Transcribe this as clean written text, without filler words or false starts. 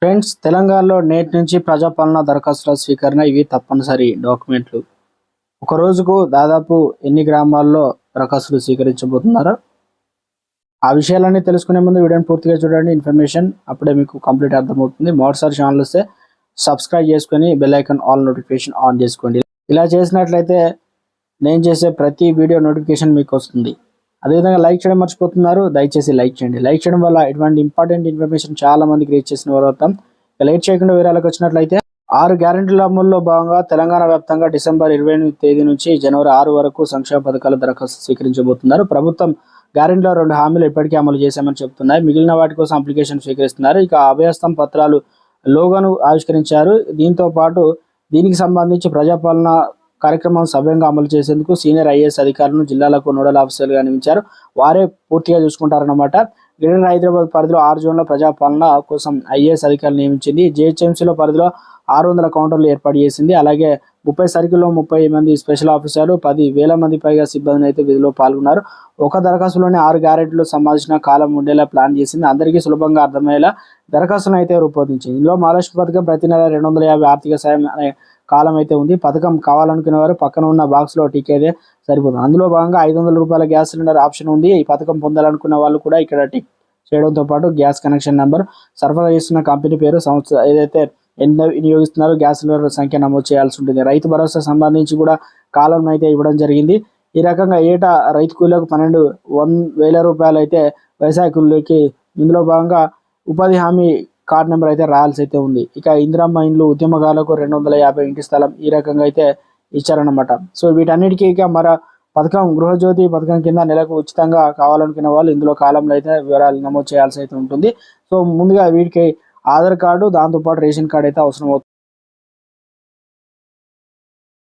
Friends, తెలంగాణలో నేటి నుంచి ప్రజాపాలన దరఖాస్తుల స్వీకరణ ఇవి తప్పనిసరి డాక్యుమెంట్లు. ఒక రోజుకు దాదాపు ఎన్ని గ్రామాల్లో దరఖాస్తులు స్వీకరించబోతున్నారో ఆ విషయాలన్నీ తెలుసుకునే ముందు వీడియోని పూర్తిగా చూడండి. ఇన్ఫర్మేషన్ అప్పుడే మీకు కంప్లీట్ అర్థమవుతుంది. మొదటిసారి ఛానల్ వస్తే సబ్స్క్రైబ్ చేసుకొని bell icon all notification on చేసుకోండి. ఇలా చేసినట్లయితే నేను చేసే ప్రతి వీడియో నోటిఫికేషన్ మీకు వస్తుంది. అదేవిధంగా లైక్ చేయడం మర్చిపోతున్నారు, దయచేసి లైక్ చేయండి. లైక్ చేయడం వల్ల ఇటువంటి ఇంపార్టెంట్ ఇన్ఫర్మేషన్ చాలా మందికి రీచ్ చేసిన వారు అవుతాం. లేట్ చేయకుండా వివరాలకు వచ్చినట్లయితే 6 గ్యారెంటీల అమలులో భాగంగా తెలంగాణ వ్యాప్తంగా డిసెంబర్ 28 తేదీ నుంచి జనవరి 6 వరకు సంక్షేమ పథకాల దరఖాస్తు స్వీకరించబోతున్నారు. ప్రభుత్వం గ్యారెంటీలో 2 హామీలు ఇప్పటికే అమలు చేశామని చెబుతున్నాయి. మిగిలిన వాటి కోసం అప్లికేషన్ స్వీకరిస్తున్నారు. ఇక అభయస్థం పత్రాలు లోగోను ఆవిష్కరించారు. దీంతో పాటు దీనికి సంబంధించి ప్రజాపాలన కార్యక్రమం సవ్యంగా అమలు చేసేందుకు సీనియర్ ఐఏఎస్ అధికారులను జిల్లాలకు నోడల్ ఆఫీసర్లుగా నియమించారు. వారే పూర్తిగా చూసుకుంటారన్నమాట. గ్రేటర్ హైదరాబాద్ పరిధిలో 6 జోన్ల ప్రజాపాలన కోసం ఐఏఎస్ అధికారులు నియమించింది. జిహెచ్ఎంసీలో పరిధిలో 600 కౌంటర్లు ఏర్పాటు చేసింది. అలాగే 30 సర్కిల్లో 30 మంది స్పెషల్ ఆఫీసర్లు, 10,000 మంది పైగా సిబ్బందిని అయితే విధిలో పాల్గొన్నారు. ఒక దరఖాస్తులోనే 6 గ్యారెంటీలు సంబంధించిన కాలం ఉండేలా ప్లాన్ చేసింది. అందరికీ సులభంగా అర్థమయ్యేలా దరఖాస్తులను అయితే రూపొందించింది. ఇందులో మహాలక్ష్మి పథకం ప్రతి నెల 250 ఆర్థిక సాయం అనే కాలం అయితే ఉంది. పథకం కావాలనుకునే వారు పక్కన ఉన్న బాక్స్లో టిక్ అయితే సరిపోతుంది. అందులో భాగంగా 500 రూపాయల గ్యాస్ సిలిండర్ ఆప్షన్ ఉంది. ఈ పథకం పొందాలనుకున్న వాళ్ళు కూడా ఇక్కడ టిక్ చేయడంతో పాటు గ్యాస్ కనెక్షన్ నెంబర్, సరఫరా చేస్తున్న కంపెనీ పేరు, సంస్థ ఏదైతే ఎంత వినియోగిస్తున్నారో గ్యాస్ సిలిండర్ సంఖ్య నమోదు చేయాల్సి ఉంటుంది. రైతు భరోసా సంబంధించి కూడా కాలం అయితే ఇవ్వడం జరిగింది. ఈ రకంగా ఏటా రైతు కూలీలకు 12,000 రూపాయలు అయితే వ్యవసాయ కూలీలకి, ఇందులో భాగంగా ఉపాధి హామీ కార్డ్ నెంబర్ అయితే రాయాల్సి అయితే ఉంది. ఇక ఇందిరమ్మ ఇండ్లు ఉద్యమకాలకు 250 ఇంటి స్థలం ఈ రకంగా అయితే ఇచ్చారన్నమాట. సో వీటన్నిటికీ ఇక మరో పథకం గృహజ్యోతి పథకం కింద నెలకు ఉచితంగా కావాలనుకునే వాళ్ళు ఇందులో కాలంలో అయితే వివరాలు నమోదు చేయాల్సి అయితే ఉంటుంది. సో ముందుగా వీటికి ఆధార్ కార్డు, దాంతోపాటు రేషన్ కార్డు అయితే అవసరం అవుతుంది.